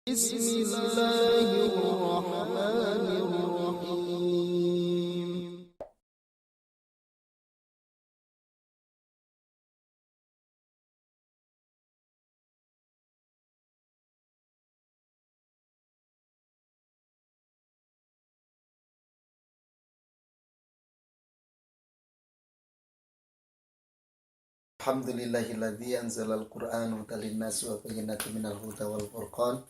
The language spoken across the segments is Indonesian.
Bismillahirrahmanirrahim. Alhamdulillahilladzi anzalal Qur'ana hudan linnasi wa bayyinatin minal huda wal furqan.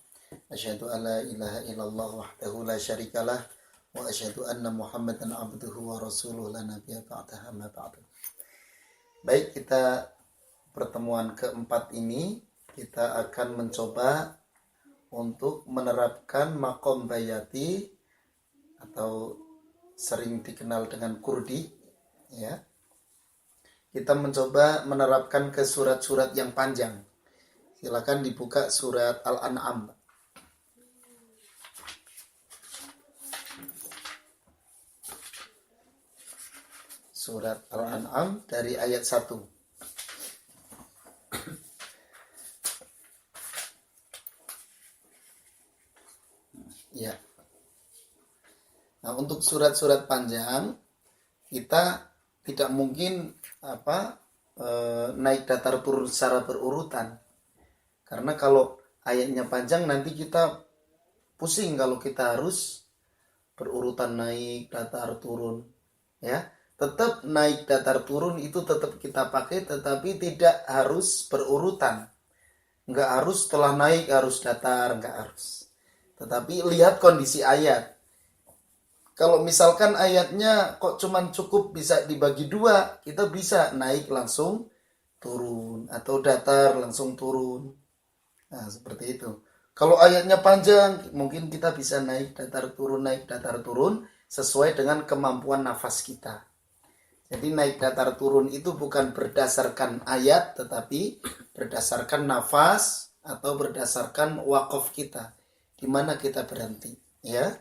Asyhadu an la ilaha illallah wahdahu la syarikalah wa asyhadu anna Muhammadan abduhu wa rasuluhu la nabiyya ba'dahu amma ba'du. Baik, kita pertemuan keempat ini kita akan mencoba untuk menerapkan maqam bayati atau sering dikenal dengan kurdi, ya. Kita mencoba menerapkan ke surat-surat yang panjang. Silakan dibuka surat Al-An'am. Surat Al-An'am dari ayat 1. Ya. Nah, untuk surat-surat panjang kita tidak mungkin naik datar turun secara berurutan, karena kalau ayatnya panjang nanti kita pusing kalau kita harus berurutan naik datar turun, ya. Tetap naik datar turun itu tetap kita pakai, tetapi tidak harus berurutan. Nggak harus setelah naik harus datar, nggak harus. Tetapi lihat kondisi ayat. Kalau misalkan ayatnya kok cuman cukup bisa dibagi dua, kita bisa naik langsung turun atau datar langsung turun. Nah, seperti itu. Kalau ayatnya panjang, mungkin kita bisa naik datar turun sesuai dengan kemampuan nafas kita. Jadi naik datar turun itu bukan berdasarkan ayat, tetapi berdasarkan nafas atau berdasarkan waqaf kita. Di mana kita berhenti, ya.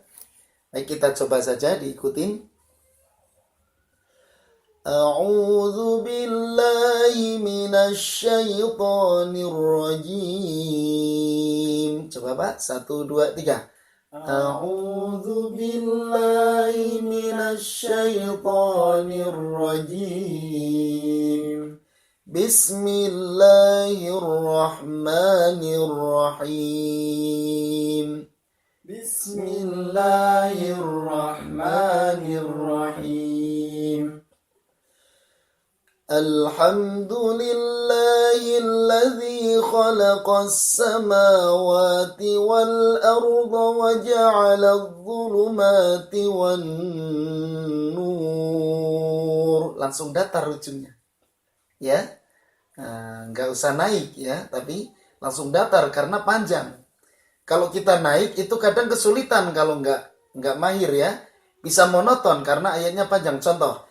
Baik, kita coba saja diikutin. A'udzu billahi minasy syaithanir rajim. Coba Pak, 1, 2, 3. A'udzu billahi minasy syaithanir rajim. Bismillahirrahmanirrahim. Bismillahirrahmanirrahim. Alhamdulillahilladzi khalaqas samawati wal arda wa ja'alal dhulumati wan nur. Langsung datar ujungnya, ya. Nggak usah naik, ya, tapi langsung datar karena panjang. Kalau kita naik itu kadang kesulitan kalau nggak mahir, ya. Bisa monoton karena ayatnya panjang. Contoh,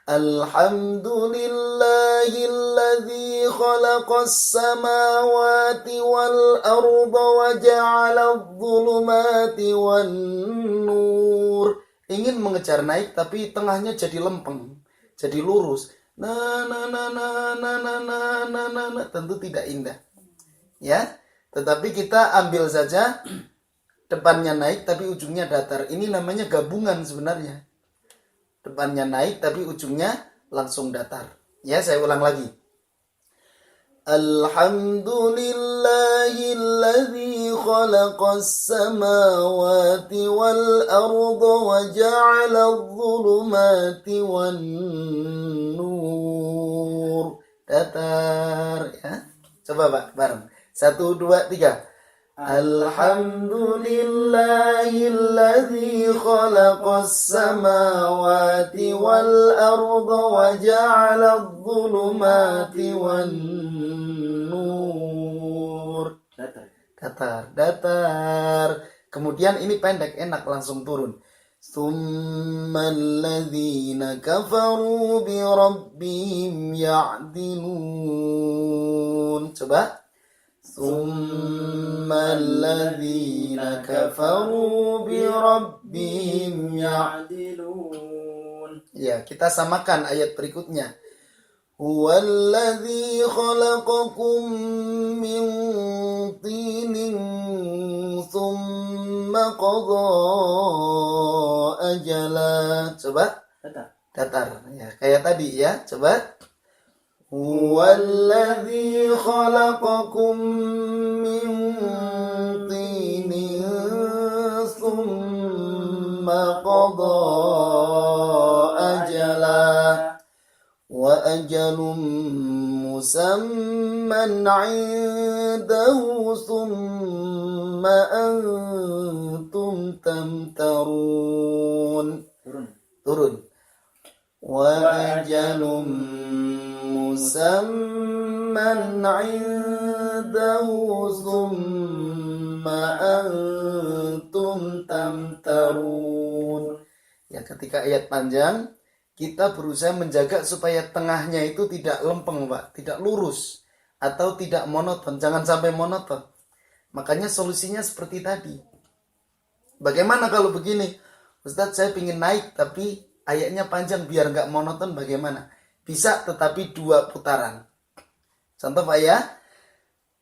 Alhamdulillahilladzi khalaqas samawati wal arda wa ja'alal dhulumati wan nur. Ingin mengejar naik tapi tengahnya jadi lempeng, jadi lurus. Tentu tidak indah, ya. Tetapi kita ambil saja depannya naik tapi ujungnya datar. Ini namanya gabungan sebenarnya. Depannya naik tapi ujungnya langsung datar. Ya, saya ulang lagi. Alhamdulillahilladzi khalaqas samawati wal arda wa ja'alal dhulumati wan nur. Datar, ya. Coba Pak, bareng. 1, 2, 3. Alhamdulillahilladzi khalaqas samawati wal arda wa ja'alal dhulumati wan nur. Datar. Kemudian ini pendek, enak, langsung turun. Tsummal ladzina kafaru bi rabbihim ya'dilun. Coba. Tsummal ladzina kafaru bi rabbihim ya'dilun. Ya, kita samakan ayat berikutnya. Huwallazi khalaqakum min tinin qada ajala. Coba datar ya, kayak tadi ya. Coba huwallazi khalaqakum min tinin thumma qada ajala wa ajalum musamman 'indahu thumma antum tamtarun. Turun. Wa ajalum musamman 'indahu thumma antum tamtarun. Ya, ketika ayat panjang kita berusaha menjaga supaya tengahnya itu tidak lempeng, Pak, tidak lurus atau tidak monoton, jangan sampai monoton. Makanya solusinya seperti tadi. Bagaimana kalau begini? Ustadz, saya ingin naik tapi ayatnya panjang biar nggak monoton, bagaimana? Bisa, tetapi 2 putaran. Contoh Pak ya,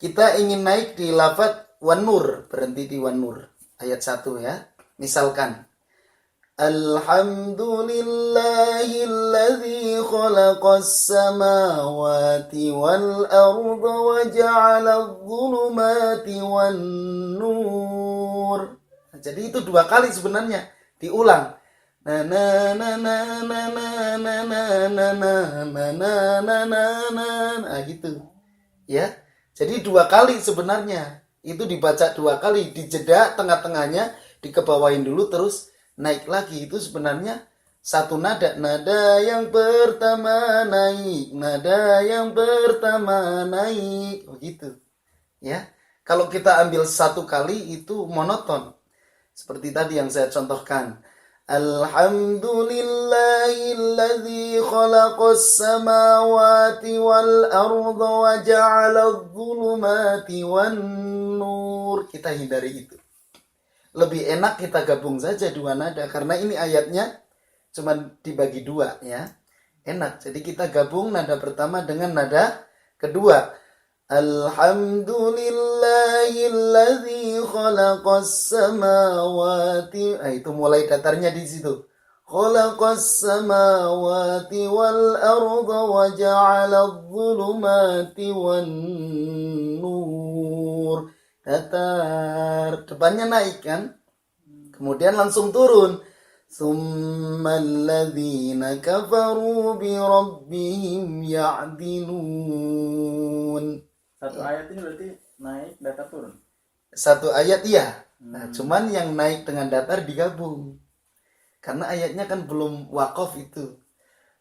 kita ingin naik di lafadz wan-nur, berhenti di wan-nur. Ayat 1 ya, misalkan Alhamdulillahilladzi khalaqas samawati wal arda wa ja'alal dhulumati wan nur. Jadi itu 2 kali sebenarnya, diulang. Na na na na na na na na na na na na na na gitu. Ya. Jadi 2 kali sebenarnya. Itu dibaca 2 kali, dijeda tengah-tengahnya, dikebawain dulu terus naik lagi. Itu sebenarnya 1 nada. Nada yang pertama naik, nada yang pertama naik, begitu. Ya. Kalau kita ambil 1 kali itu monoton. Seperti tadi yang saya contohkan. Alhamdulillahilladzi khalaqas samawati wal arda wa ja'alal dhulumati wan nur. Kita hindari itu. Lebih enak kita gabung saja 2 nada karena ini ayatnya cuma dibagi 2 ya. Enak. Jadi kita gabung nada pertama dengan nada kedua. Alhamdulillahilladzi khalaqas samawati. Itu mulai datarnya di situ. Khalaqas samawati wal arda wa ja'alal dhulumati wan nur. Datar. Depannya naik kan? Kemudian langsung turun. Tsummal ladzina kafaru bi rabbihim ya'dilun. 1 ayat ini berarti naik, datar, turun. 1 ayat iya. Nah, cuman yang naik dengan datar digabung. Karena ayatnya kan belum waqaf itu.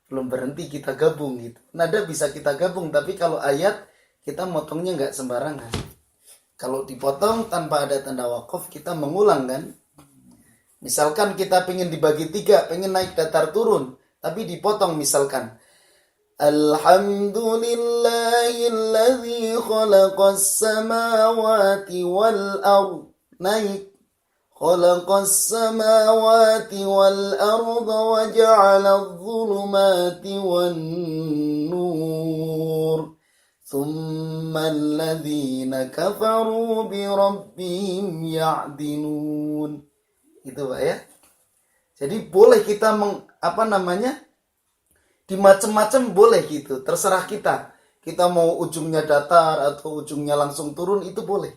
Belum berhenti, kita gabung gitu. Nada bisa kita gabung, tapi kalau ayat kita motongnya nggak sembarangan. Kalau dipotong tanpa ada tanda waqaf, kita mengulang kan. Misalkan kita pengen dibagi 3, pengen naik datar turun, tapi dipotong misalkan. Alhamdulillahilladzi khalaqas samawati wal ard. Naik. Khalaqas samawati wal arda wa ja'alal dhulumati wan nur. Tsummal ladzina kafaru bi rabbihim ya'dilun. Gitu Pak ya. Jadi boleh kita di macam-macam boleh gitu, terserah kita. Kita mau ujungnya datar atau ujungnya langsung turun, itu boleh.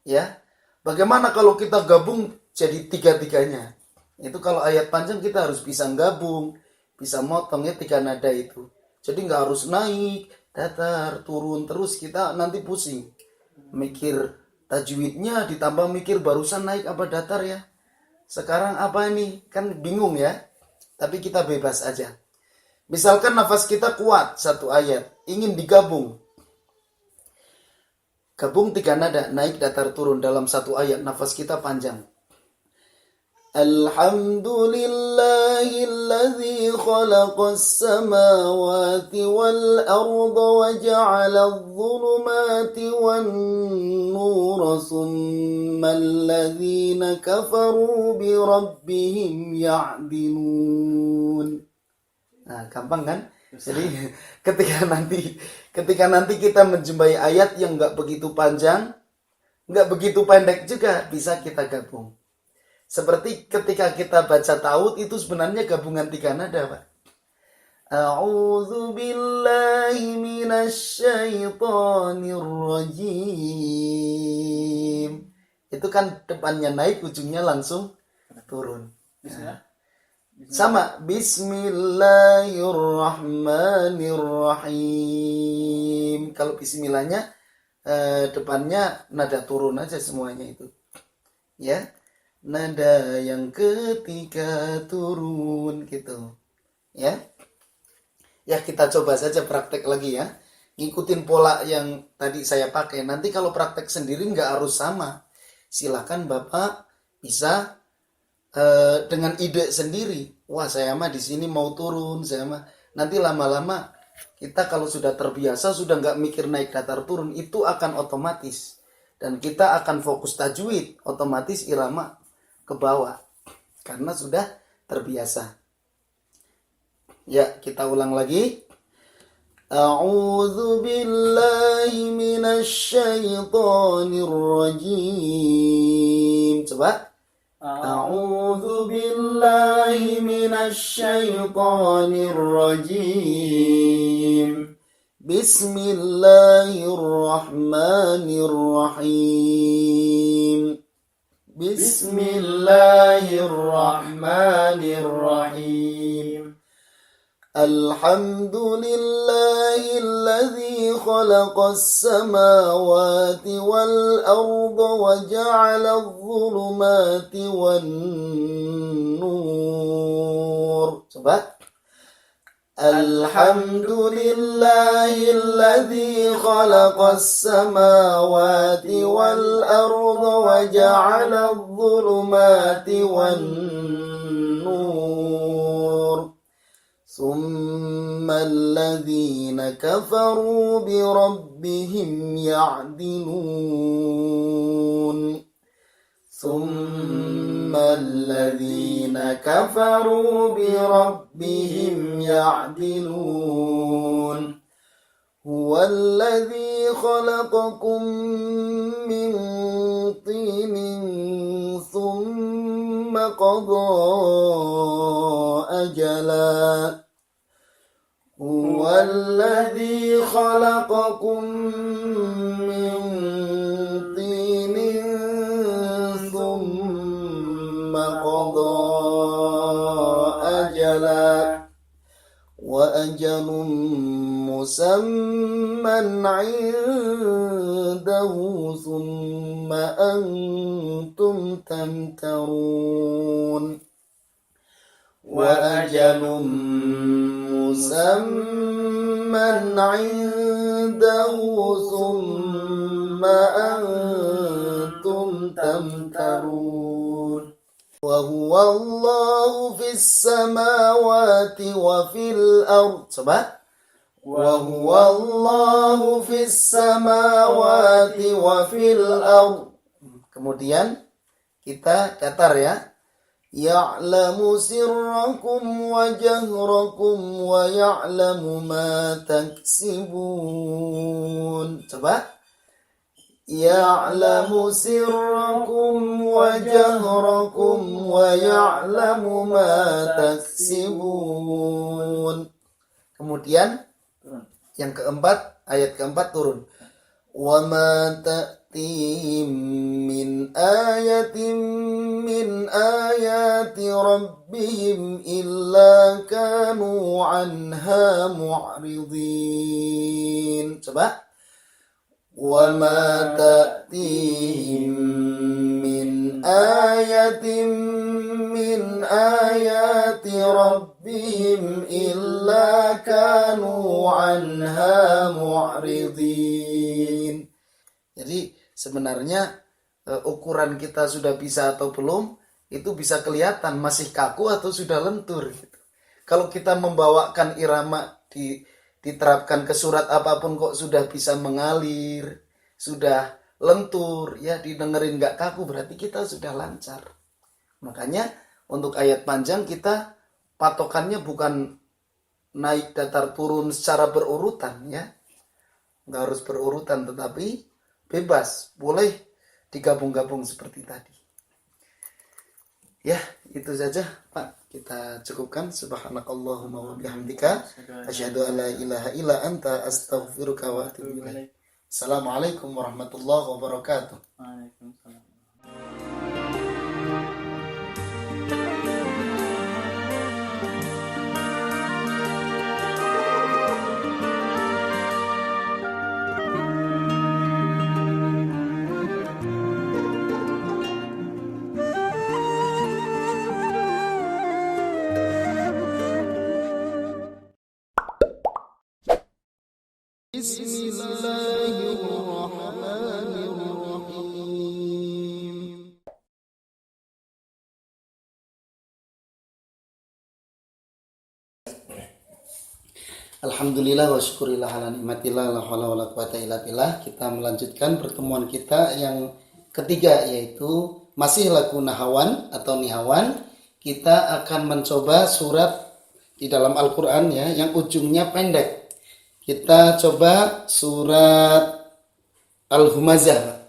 Ya. Bagaimana kalau kita gabung jadi 3-3-nya? Itu kalau ayat panjang kita harus bisa gabung, bisa motongnya 3 nada itu. Jadi nggak harus naik, datar, turun terus, kita nanti pusing. Mikir tajwidnya ditambah mikir barusan naik apa datar ya. Sekarang apa ini? Kan bingung ya. Tapi kita bebas aja. Misalkan nafas kita kuat 1 ayat, ingin digabung. Gabung 3 nada, naik datar turun dalam 1 ayat, nafas kita panjang. Alhamdulillahilladzi khalaqas samawati wal arda wa ja'alal dhulumati wan nur tsummal ladzina kafaru bi rabbihim ya'dilun. Nah, gampang kan? Jadi ketika nanti kita menjumpai ayat yang nggak begitu panjang, nggak begitu pendek juga, bisa kita gabung. Seperti ketika kita baca ta'awudz itu sebenarnya gabungan 3 nada, Pak. A'udzu billahi minasyaitonir rajim. Itu kan depannya naik, ujungnya langsung turun. Bismillah. Sama, bismillahirrahmanirrahim. Kalau bismillahnya depannya nada turun aja semuanya itu. Ya. Nada yang ketiga turun gitu. Ya. Ya, kita coba saja praktek lagi ya. Ngikutin pola yang tadi saya pakai. Nanti kalau praktek sendiri nggak harus sama. Silakan Bapak bisa dengan ide sendiri. Wah, saya mah di sini mau turun, saya mah. Nanti lama-lama kita kalau sudah terbiasa, sudah nggak mikir naik datar turun, itu akan otomatis. Dan kita akan fokus tajwid, otomatis irama ke bawah. Karena sudah terbiasa. Ya, kita ulang lagi. A'udzu billahi minasyaitonir rajim. Coba. A'udzu billahi minasyaitonir rajim. Bismillahirrahmanirrahim. Bismillahirrahmanirrahim. Alhamdulillahilladzi khalaqas samawati wal arda wa ja'alal dhulumati wan nur. Coba. Alhamdulillahilladzi khalaqas samawati wal arda wa ja'alal dhulumati wan nur. ثم الذين كفروا بربهم يعدلون ثم الذين كفروا بربهم يعدلون هو الذي خلقكم من طين ثم قضى أجلا هو الذي خلقكم من طين ثم قضى أجلا وأجل مسمى عنده ثم أنتم تمترون وأجل مسمى عنده ثم أنتم تمترون وهو الله في السماوات وفي الأرض. Coba. وهو الله في السماوات وفي الأرض. Kemudian kita datar ya. Ya'lamu sirrakum wa jahrakum wa ya'lamu ma taksibun. Coba. Ya'lamu sirrakum wa jahrakum wa ya'lamu ma taksibun. Kemudian yang keempat, ayat keempat turun. Wa ma ta'tihim min ayatin min ayati rabbihim illa kanu anha mu'ridin. Coba. Wa ma ta'tihim min ayatin min ayati rabbihim illa kanu anha mu'ridin. Jadi sebenarnya ukuran kita sudah bisa atau belum itu bisa kelihatan masih kaku atau sudah lentur gitu. Kalau kita membawakan irama diterapkan ke surat apapun kok sudah bisa mengalir, sudah lentur, ya didengerin gak kaku, berarti kita sudah lancar. Makanya untuk ayat panjang kita patokannya bukan naik datar turun secara berurutan ya. Nggak harus berurutan, tetapi bebas, boleh digabung-gabung seperti tadi. Ya, itu saja Pak. Kita cukupkan. Subhanakallahumma wa bihamdika asyhadu an la ilaha illa anta astaghfiruka wa atubu ilaik. Assalamualaikum warahmatullahi wabarakatuh. Waalaikumsalam. Bismillahirrahmanirrahim. Alhamdulillah wa syukurillah ala nikmatillah la haula wala quwata illa billah. Kita melanjutkan pertemuan kita yang ketiga, yaitu masih laku nahawan atau nihawan. Kita akan mencoba surat di dalam Al-Qur'an ya yang ujungnya pendek. Kita coba surat Al-Humazah.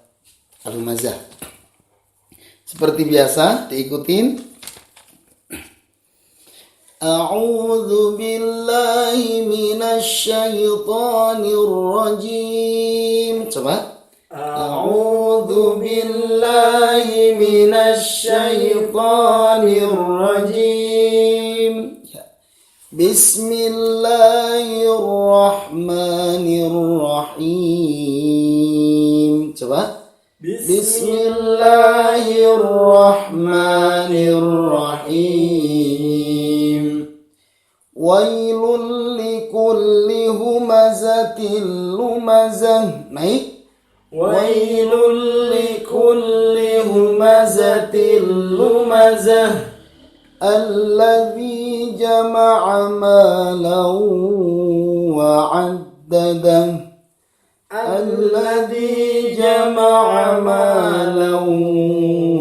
Al-Humazah. Seperti biasa diikutin. A'udzu billahi minasy syaithanir rajim. Coba. A'udzu billahi minasy syaithanir rajim. Ya. Bismillahirrahmanirrahim. Coba. Bismillahirrahmanirrahim. Wailul likulli humazatil lumazah. Naik. Wailul likulli humazatil lumazah. Alladzi jama'a malan wa 'addadah. Alladzi jama'a malan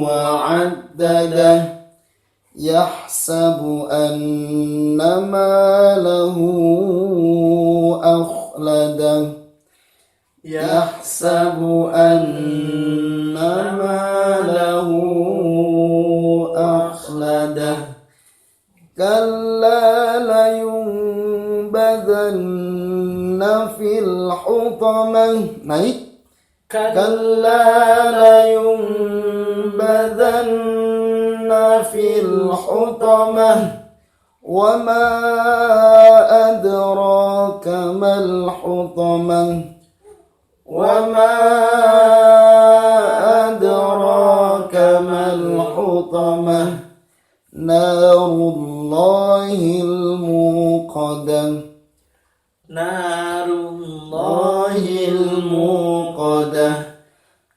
wa 'addadah. Yahsabu anna malahu akhladah. Yahsabu anna malahu akhladah. Kalla layunbadanna fil hutamah. Naik. Kalla layunbadanna fil hutamah. Wa ma adraka mal hutamah. Wa ma adraka mal hutamah. Narullahil muqadah. Narullahil muqadah.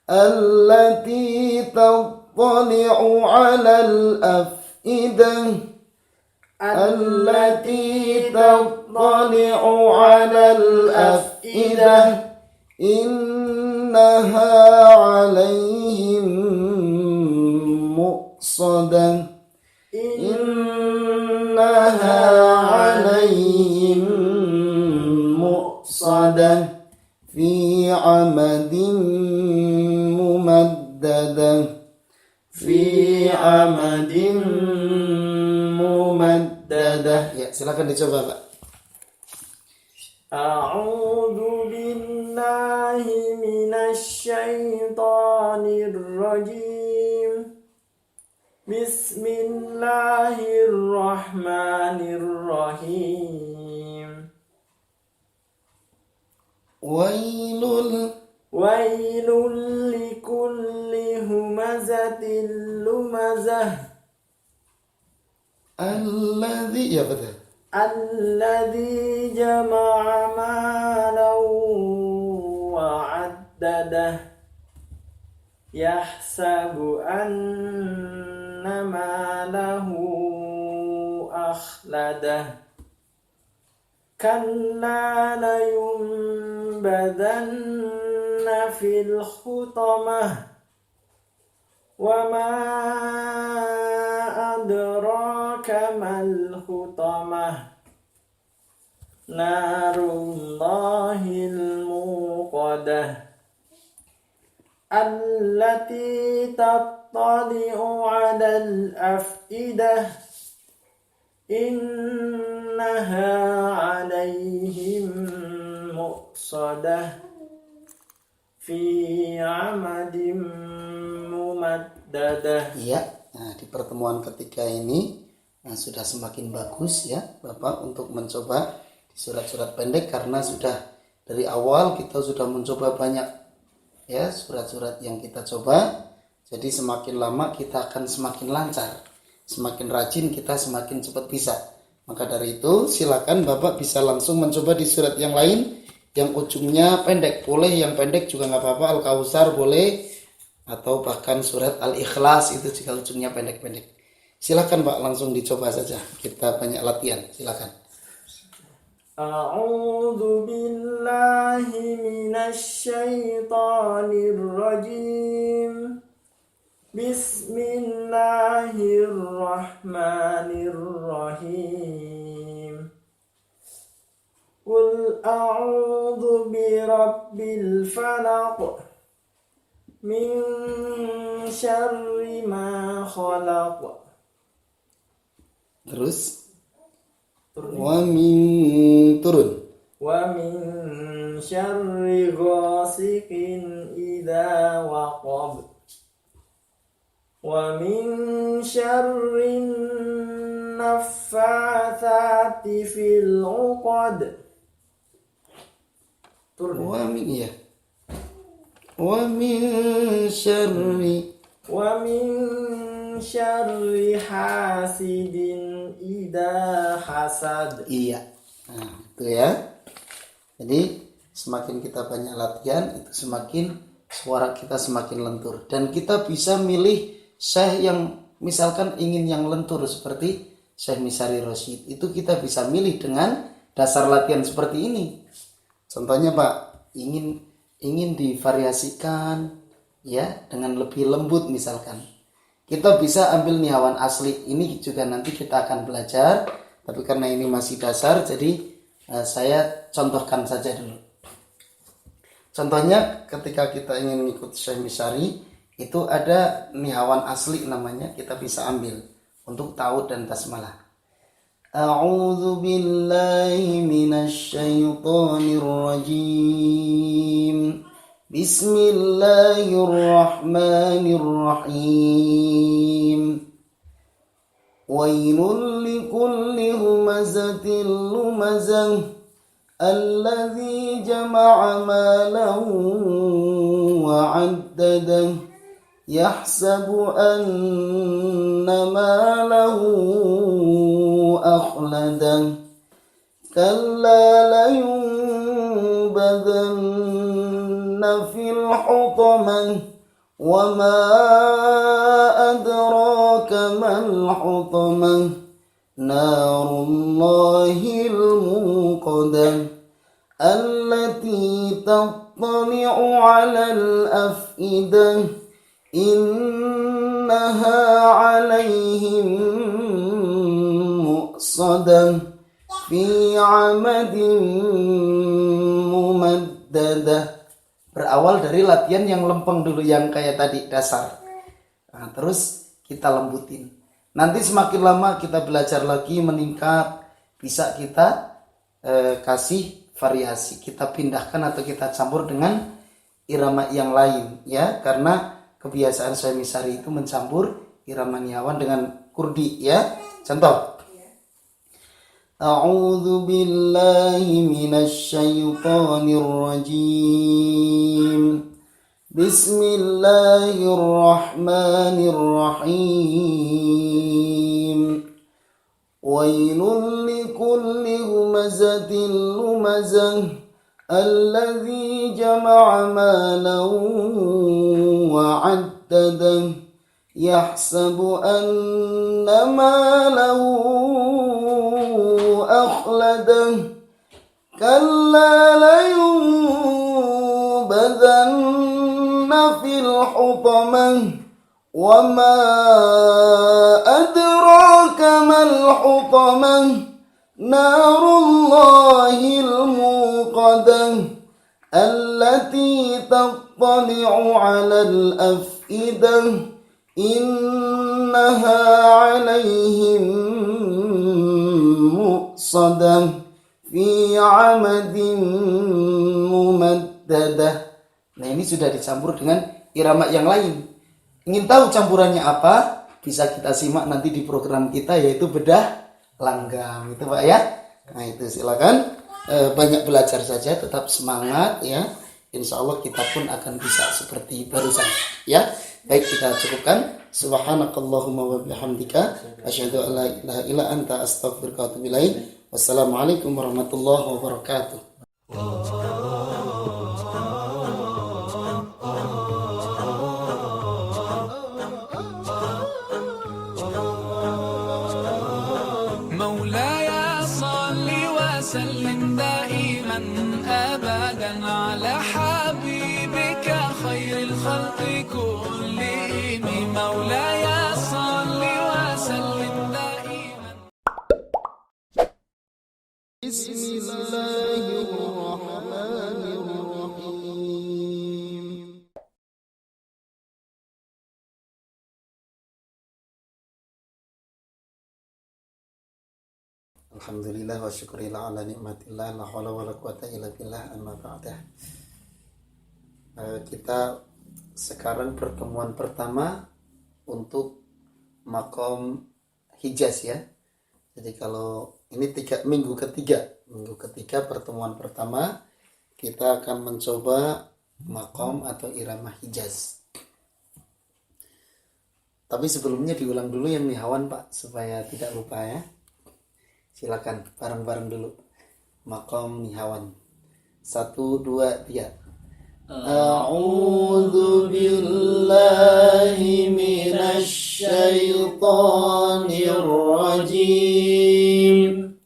Allati tattali'u 'alal afidah. Allati tattali'u 'alal afidah. Innaha 'alaihim muqsadah. Innaha 'alaihim muqsadah. Fi 'amadin mumaddadah. Fi 'amadin mumaddadah. Ya, silakan dicoba, Pak. A'udzu billahi minasy syaithanir rajim. Bismillahirrahmanirrahim. Wailul likulli humazatil lumazah. Alladzi, ya betul. Alladzi jama'a malan wa 'addadah. Yahsabu anna malahu akhladah. Kalla layunbadanna fil hutamah. Wa ma adraka mal hutamah. Narullahil muqadah. التي تطلع على الأفئدة إنها عليهم مؤصدة في عمد ممددة. Iya, nah di pertemuan ketiga ini sudah semakin bagus ya Bapak untuk mencoba di surat-surat pendek, karena sudah dari awal kita sudah mencoba banyak ya surat-surat yang kita coba. Jadi semakin lama kita akan semakin lancar, semakin rajin kita semakin cepat bisa. Maka dari itu silakan Bapak bisa langsung mencoba di surat yang lain yang ujungnya pendek. Boleh yang pendek juga nggak apa-apa, Al-Kautsar boleh, atau bahkan surat Al-Ikhlas itu jika ujungnya pendek-pendek. Silakan Pak, langsung dicoba saja. Kita banyak latihan. Silakan. A'udzu billahi minasyaitonir rajim. Bismillahirrahmanirrahim. Qul a'udzu birabbil falaq min syarri ma khalaq. Terus wa min turun. Wa min syarri ghasiqin idza waqab. Wa min syarri naffatsati fil 'uqad. Turun. Wa min ya. Wa min syarri hasidin idza hasad. Iya. Nah, itu ya. Jadi semakin kita banyak latihan, itu semakin suara kita semakin lentur, dan kita bisa milih syekh yang misalkan ingin yang lentur seperti Syekh Misari Rosyid. Itu kita bisa milih dengan dasar latihan seperti ini. Contohnya Pak, ingin divariasikan ya dengan lebih lembut misalkan. Kita bisa ambil nihawan asli. Ini juga nanti kita akan belajar, tapi karena ini masih dasar, jadi saya contohkan saja dulu. Contohnya ketika kita ingin ikut Syekh Misari, itu ada nihawan asli namanya, kita bisa ambil untuk ta'awud dan basmalah. A'udzu billahi minasy syaithanir rajim. Bismillahirrahmanirrahim. Wailul likulli humazatil lumazah alladzi jama'a malahu wa 'addadah yahsabu anna malahu akhladah kalla layunbadanna fil hutamah wa ma adraka mal hutamah narullahil muqadah allati tattali'u 'alal af'idah innaha 'alaihim muqsadah fi 'amadin mumaddadah. Berawal dari latihan yang lempeng dulu, yang kayak tadi dasar. Nah, terus kita lembutin. Nanti semakin lama kita belajar lagi meningkat, bisa kita kasih variasi, kita pindahkan atau kita campur dengan irama yang lain ya, karena kebiasaan Syekh Misari itu mencampur irama nihawan dengan kurdi ya. Contoh, A'udzu billahi minasy syaithanir rajim. Bismillahirrahmanirrahim. Wailul likulli humazatil lumazah alladzi jama'a malahu wa 'addadah yahsabu anna malahu akhladah kalla layunbadanna fil hutamah wa ma adraka mal hutamah narullahil muqadah allati tattali'u 'alal af'idah innaha 'alaihim muqsadah fi 'amadin mumaddadah. Nah, ini sudah dicampur dengan irama yang lain. Ingin tahu campurannya apa? Bisa kita simak nanti di program kita, yaitu bedah langgam, itu Pak ya. Nah, itu silakan banyak belajar saja, tetap semangat ya. Insya Allah kita pun akan bisa seperti barusan ya. Baik, kita cukupkan. Subhanakallahumma wa bihamdika asyhadu an la ilaha illa anta astaghfiruka wa atubu ilaik. Wassalamualaikum warahmatullahi wabarakatuh. مولاي صل وسلم دائما أبدا على حبيبك خير الخلق كلهم مولاي صل وسلم دائما. بسم الله الرحمن الرحيم. Alhamdulillah wa syukurillah ala nikmatillah la hawla wa la quwata illa billah amma ba'dah. Kita sekarang pertemuan pertama untuk makom Hijaz ya. Jadi kalau ini minggu ketiga pertemuan pertama, kita akan mencoba makom atau irama Hijaz. Tapi sebelumnya diulang dulu yang nihawan Pak, supaya tidak lupa ya. Silakan bareng-bareng dulu. Maqam nihawan. 1, 2, 3. A'udzu billahi minasy syaithanir rajim.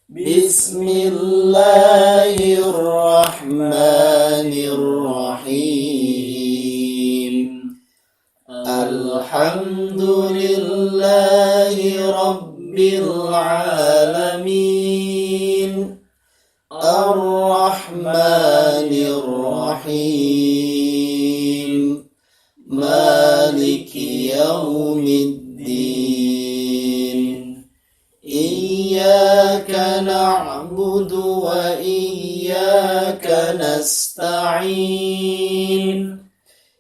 Bismillahirrahmanirrahim. Alhamdulillahi rabbil alamin ar-rahmanir rahim maliki yaumiddin iyyaka na'budu wa iyyaka nasta'in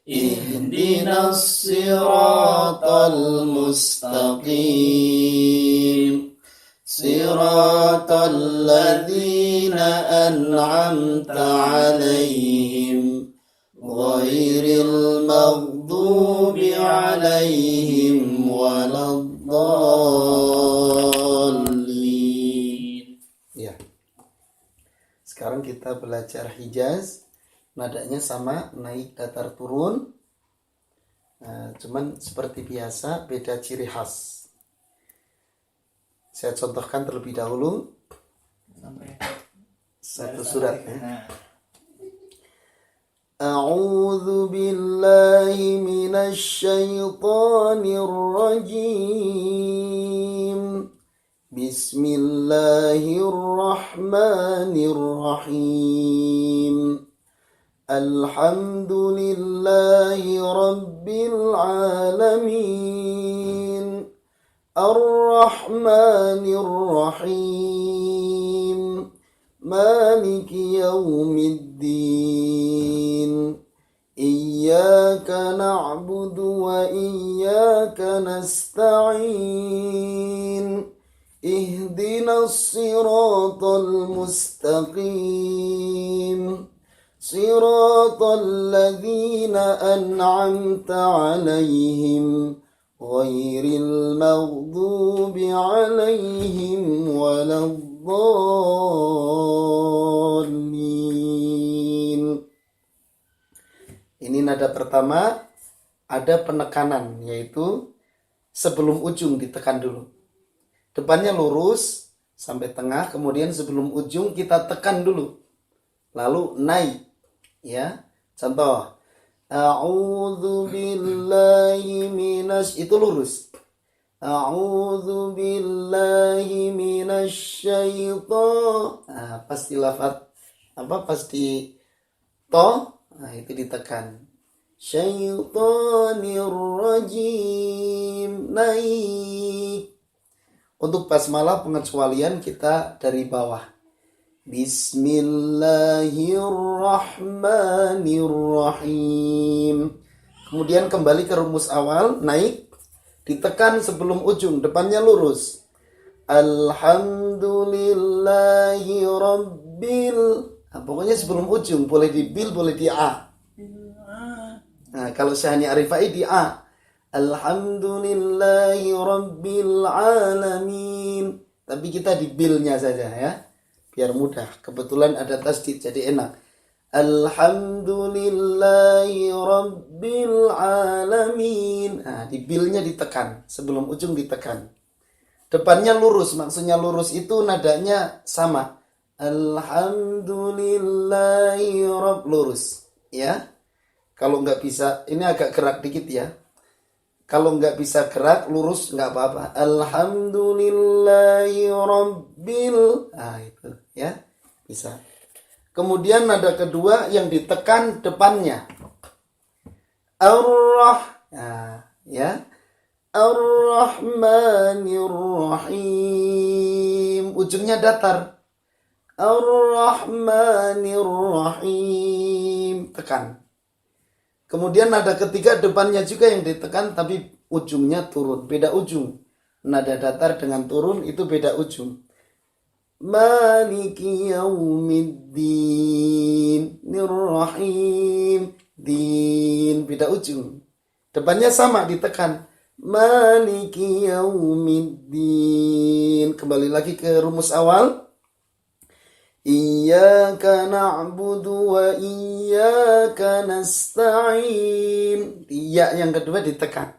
ihdinas siratal mustaqim صراط الذين أنعمت عليهم غير المغضوب عليهم ولا الضالين. Ya. Sekarang kita belajar Hijaz. Nadanya sama, naik datar turun. Cuman seperti biasa beda ciri khas. Saya contohkan terlebih dahulu satu surat ya. A'udzu billahi minasy syaithanir rajim. Bismillahirrahmanirrahim. Alhamdulillahi rabbil alamin. Ar-Rahmanir Rahim Maliki Yaumiddin Iyyaka na'budu wa iyyaka nasta'in Ihdinas siratal mustaqim Siratal ladzina an'amta 'alaihim ghairil maghdubi 'alaihim waladdallin. Ini nada pertama, ada penekanan, yaitu sebelum ujung ditekan dulu. Depannya lurus sampai tengah, kemudian sebelum ujung kita tekan dulu. Lalu naik. Ya. Contoh, a'udzu billahi itu lurus. A'udzu billahi minasy syaitan. Pas di lafaz pas di Nah itu ditekan. Syaitonir rajim. Naik. Untuk basmalah pengecualian kita dari bawah. Bismillahirrahmanirrahim. Kemudian kembali ke rumus awal, naik, ditekan sebelum ujung, depannya lurus. Alhamdulillahi rabbil. Nah, pokoknya sebelum ujung, boleh di bil, boleh di a. Nah, kalau Syahni Arifai di a. Alhamdulillahi rabbil alamin. Tapi kita di bilnya saja ya. Biar mudah. Kebetulan ada tasdid jadi enak. Alhamdulillahi rabbil alamin. Nah, di bilnya ditekan. Sebelum ujung ditekan. Depannya lurus. Maksudnya lurus itu nadanya sama. Alhamdulillahi lurus. Ya. Kalau nggak bisa, ini agak gerak dikit ya. Kalau nggak bisa gerak, lurus nggak apa-apa. Alhamdulillahi rabbil. Nah itu ya, bisa. Kemudian nada kedua yang ditekan depannya. Nah, ya. Ar-Rahmanir-Rahim. Ujungnya datar. Ar-Rahmanir-Rahim. Tekan. Kemudian nada ketiga depannya juga yang ditekan tapi ujungnya turun. Beda ujung. Nada datar dengan turun itu beda ujung. Maliki yaumiddin. Nirrahim. Din. Beda ujung. Depannya sama ditekan. Maliki yaumiddin. Kembali lagi ke rumus awal. Iyyaka na'budu wa iyyaka nasta'in. Iya yang kedua ditekan.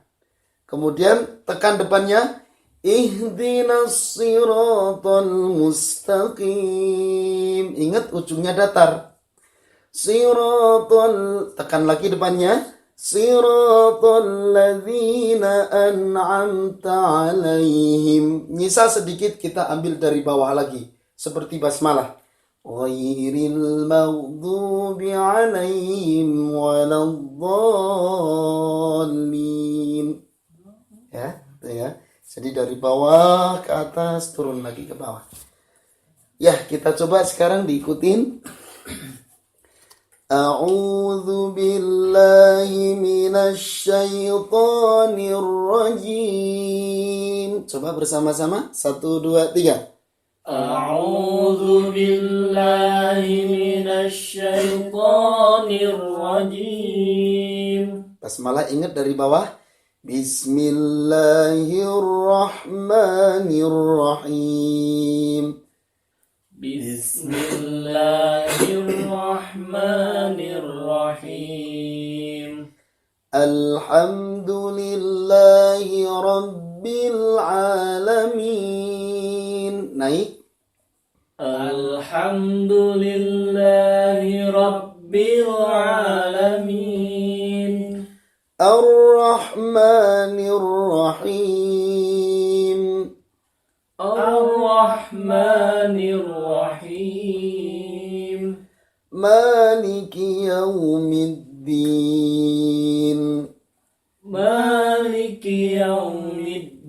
Kemudian tekan depannya. Ihdinas siratal mustaqim. Ingat ujungnya datar. Siratal, tekan lagi depannya. Siratal ladzina an'amta alaihim. Nyisa sedikit kita ambil dari bawah lagi. Seperti basmalah. Ghairil maghdubi alaihim waladdallin. Ya, itu ya. Jadi dari bawah ke atas, turun lagi ke bawah. Ya, kita coba sekarang diikutin. A'udzu billahi minasy syaithanir rajim. Coba bersama-sama. 1, 2, 3. A'udzu billahi minasy syaithanir rajim. Basmalah ingat dari bawah. Bismillahirrahmanirrahim. Bismillahirrahmanirrahim. Alhamdulillahi rabbil alamin. Naik. Alhamdulillahi rabbil alamin. Ar-Rahmanir-Rahim. Ar-Rahmanir-Rahim. Maliki yaumiddin. Maliki yaumiddin.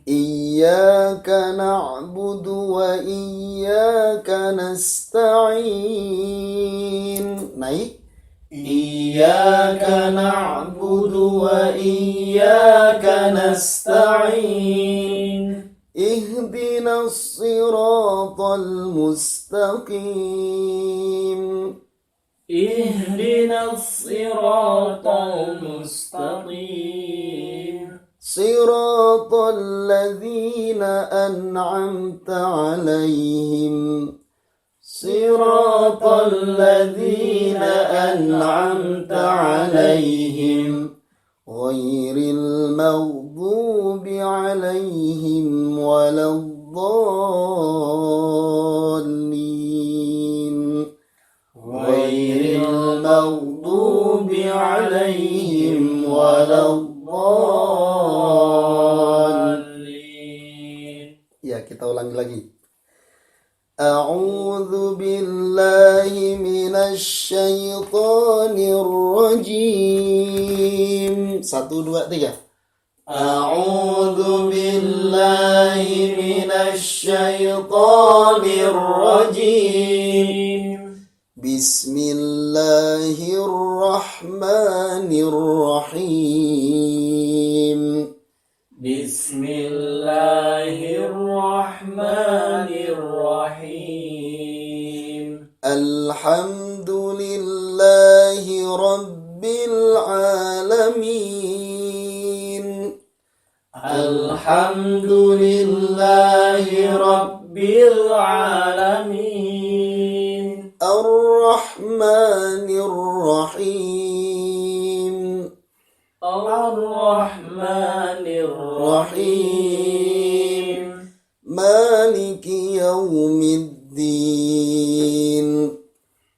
Iyyaka na'budu wa iyyaka nasta'in. Naik. Iyyaka na'budu wa iyyaka nasta'in. Ihdinas siratal mustaqim. Ihdinas siratal mustaqim. Siratal ladzina an'amta 'alaihim. Siratal ladzina an'amta 'alaihim. Ghairil maghdubi 'alaihim waladdallin. Ghairil maghdubi 'alaihim waladdallin. Ya, kita ulangi lagi. A'udzu billahi minasy Bismillahirrahmanirrahim. 1, 2, 3. A'udzu billahi minasyaitonir rajim. Bismillahirrahmanirrahim. Bismillahirrahmanirrahim. Alhamdulillahi rabbil alamin. Alhamdulillahi rabbil alamin. Ar-Rahmanir Rahim. Ar-Rahmanir Rahim. Maliki yaumiddin.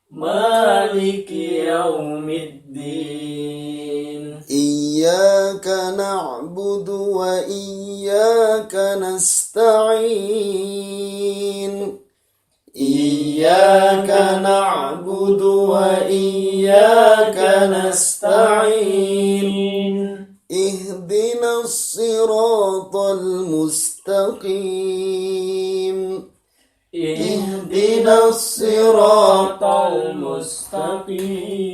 Maliki yaumiddin. Iyyaka na'budu wa iyyaka nasta'in. Iyyaka na'budu wa iyyaka nasta'in. Ihdinas siratal mustaqim. Ihdinas siratal mustaqim.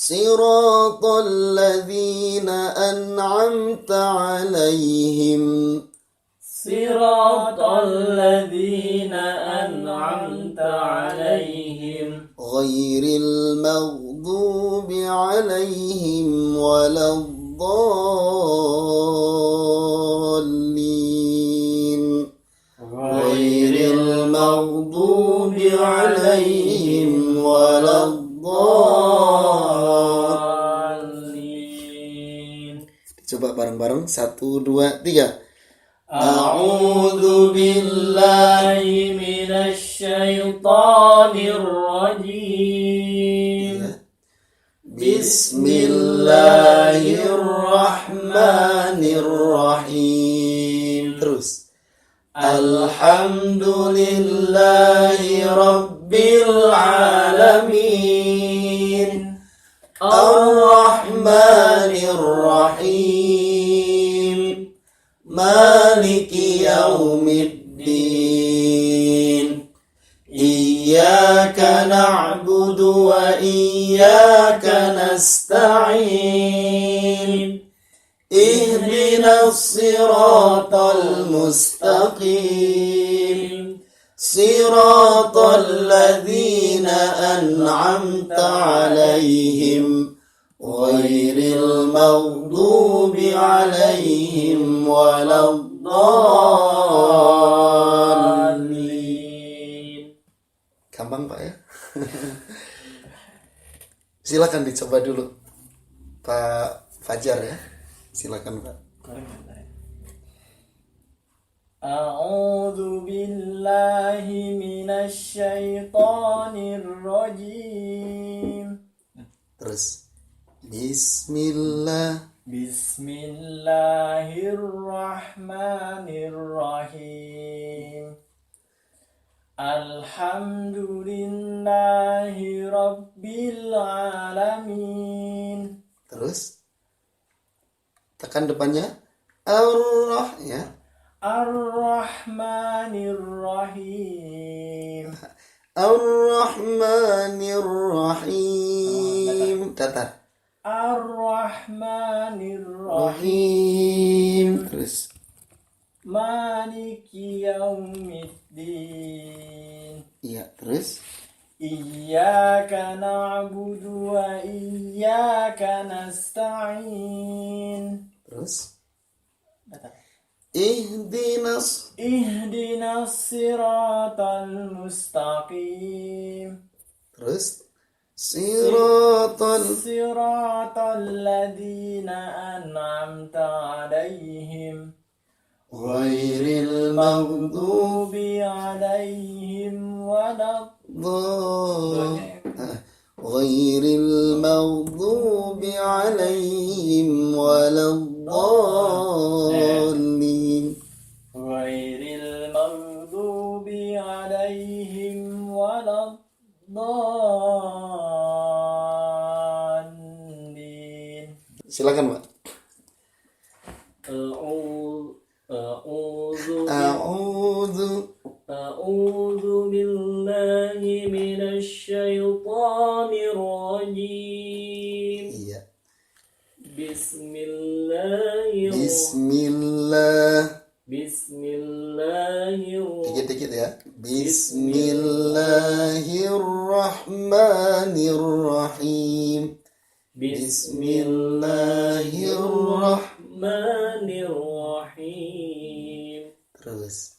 Siratal ladzina an'amta 'alaihim. Siratal ladzina an'amta 'alaihim. Ghairil maghdubi 'alaihim waladdallin. Ghairil maghdubi 'alaihim waladdallin. Coba bareng-bareng 1, 2, 3. A'udzu billahi minasyaitonir rajim. Bismillahirrahmanirrahim. Terus. Alhamdulillahi rabbil alamin. Ar-Rahmanir Rahim. Maliki yaumiddin. Iyyaka na'budu wa iyyaka nasta'in. Ihdinas siratal mustaqim. Siratal ladzina an'amta 'alaihim. Ghairil maghdubi 'alaihim waladdallin. Gampang Pak ya? Silakan dicoba dulu Pak Fajar ya. Silakan Pak. A'udzu billahi minasyaitonir rajim. Terus Bismillah. Bismillahirrahmanirrahim. Alhamdulillahi rabbil alamin. Terus tekan depannya Allah ya. Ar-Rahmanir-Rahim. Ar-Rahmanir-Rahim. Datar. Ar-Rahmanir-Rahim. Terus Maliki yaumiddin. iya, terus Iyyaka na'budu wa iyyaka nasta'in. terus Ihdinas siratal mustaqim. terus Siratal ladzina an'amta 'alaihim. Ghairil maghdubi 'alaihim Ghairil maghdubi 'alaihim waladdallin. Ghairil maghdubi 'alaihim waladdallin. Silakan, Pak. A'udzu billahi minasyaitonir rajim. Iya. Bismillahirrahmanirrahim. Dikit-dikit ya. Bismillahirrahmanirrahim. Bismillahirrahmanirrahim. Terus.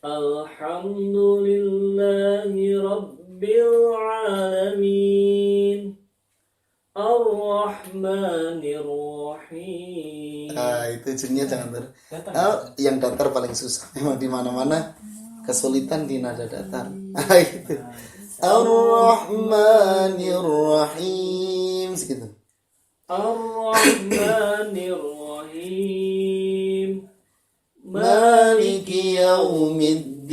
Alhamdulillahi Rabbil Alamin. Ar-Rahmanir-Rahim. Itu ujungnya jangan yang datar paling susah. Memang di mana-mana kesulitan di nada datar. Itu. Ar-Rahmanir-Rahim segitu. Ar-Rahmanir-Rahim. Maliki yaumiddin.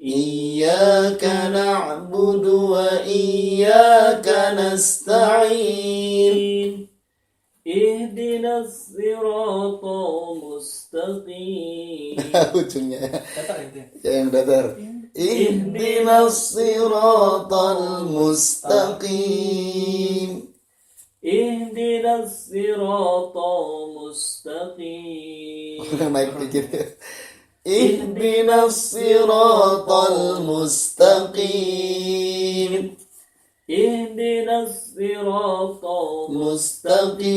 Iyyaka na'budu wa iyyaka nasta'in. Ihdinas siratal mustaqim. Ujungnya ya yang datar. Ihdinas siratal mustaqim. Ihdinas siratal mustaqim. Naik dikit ya. Ihdinas siratal mustaqim. Ihdinas siratal Mustaqim.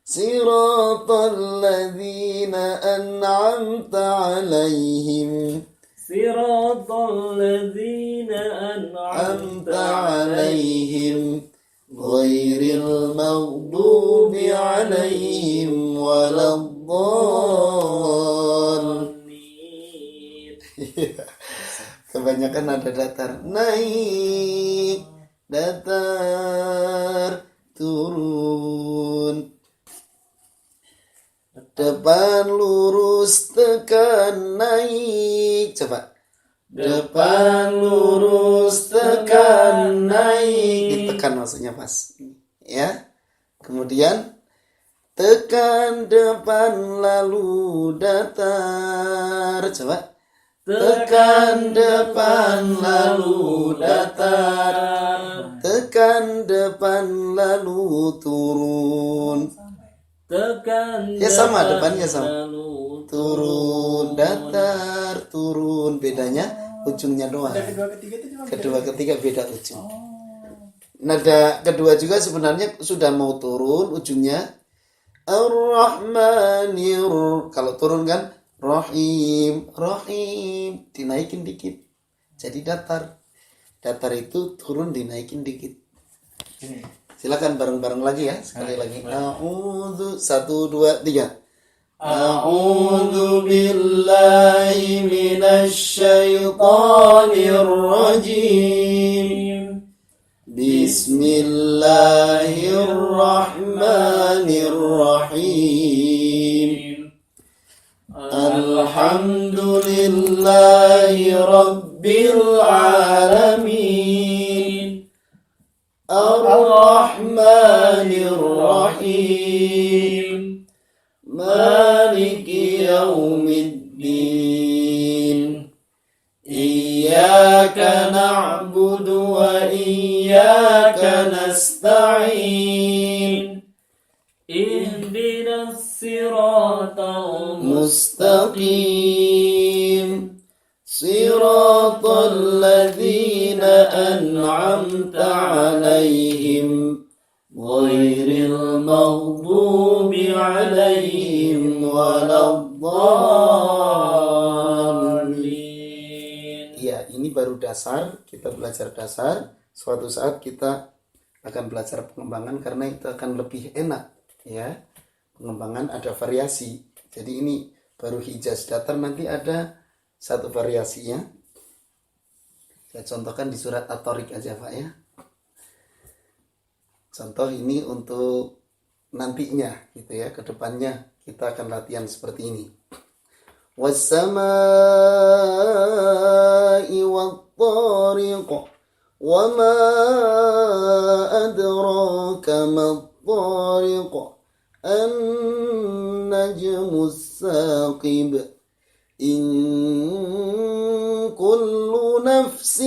Siratal ladzina an'amta 'alaihim. Siratal ladzina an'amta 'alaihim. Ghairil maghdubi 'alaihim waladdallin. Kebanyakan ada datar. Naik, datar, turun. Depan lurus, tekan, naik. Coba. Depan lurus, tekan, naik. Ditekan maksudnya pas. Ya. Kemudian tekan depan lalu datar. Coba. Tekan depan lalu datar. Tekan depan lalu turun. Tekan Ya sama, depannya sama. lalu Turun, datar, turun. Bedanya ujungnya doang. Kedua ketiga itu cuma Kedua ketiga beda ujung. Nada kedua juga sebenarnya sudah mau turun, ujungnya Ar-Rahmanir. Kalau turun kan Rahim, Rahim, dinaikin dikit. Jadi datar. Datar itu turun dinaikin dikit. Silakan bareng-bareng lagi ya. Sekali lagi. A'udzu 1 2 3. A'udzu billahi minasyaitonir rajim. Bismillahirrahmanirrahim. Alhamdulillahi Rabbil Alamin. Ar-Rahmanir-Rahim. Maliki yaumiddin. Iyyaka na'budu wa iyyaka nasta'in. Ihdinas siratal Mustaqim. Siratal ladzina an'amta 'alaihim. Ghairil maghdubi 'alaihim waladdallin. Ya, ini baru dasar. Kita belajar dasar. Suatu saat kita akan belajar pengembangan karena itu akan lebih enak. Ya, pengembangan ada variasi. Jadi ini baru hijaz datar, nanti ada satu variasinya. Saya contohkan di surat At-Tariq aja Pak ya. Contoh ini untuk nantinya gitu ya, ke depannya kita akan latihan seperti ini. Was-samaa'i wat-tariq. وما أدراك ما الطارق النجم الثاقب إن كل نفس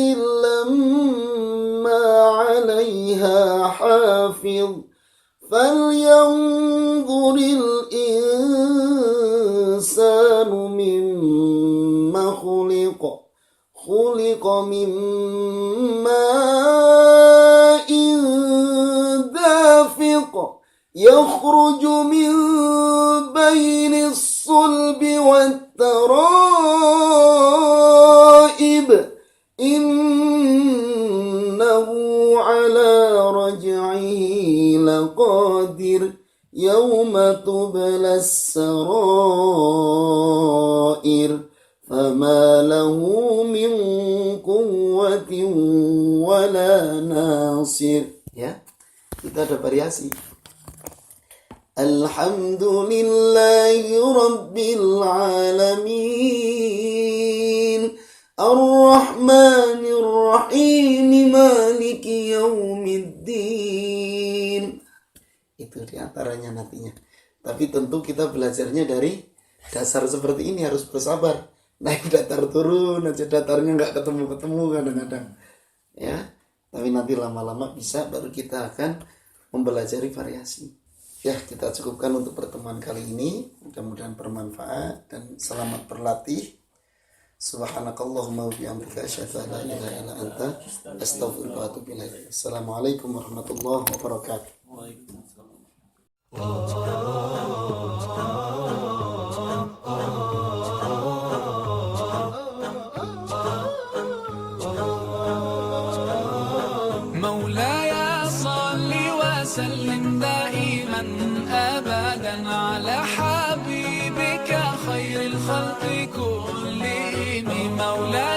لما عليها حافظ فلينظر الإنسان مما خلق من ماء دافق يخرج من بين الصلب والترائب إنه على رجعه لقادر يوم تبلى السرائر فما له من قوة ولا ناصر. Ya, kita ada variasi. Alhamdulillahi Rabbil Alamin Ar-Rahmanir Rahim Maliki Yaumiddin. Itu diantaranya nantinya. Tapi tentu kita belajarnya dari dasar seperti ini, harus bersabar. Naik datar turun aja, datarnya nggak ketemu-ketemu kadang-kadang. Ya, tapi nanti lama-lama bisa, baru kita akan mempelajari variasi. Ya, kita cukupkan untuk pertemuan kali ini. Mudah-mudahan bermanfaat dan selamat berlatih. Subhanakallahumma wa bihamdika asyhadu an la ilaha illa anta astaghfiruka wa atubu ilaik. Assalamualaikum warahmatullahi wabarakatuh. مولاي صل وسلم دائما أبدا على حبيبك خير الخلق كلهم مولاي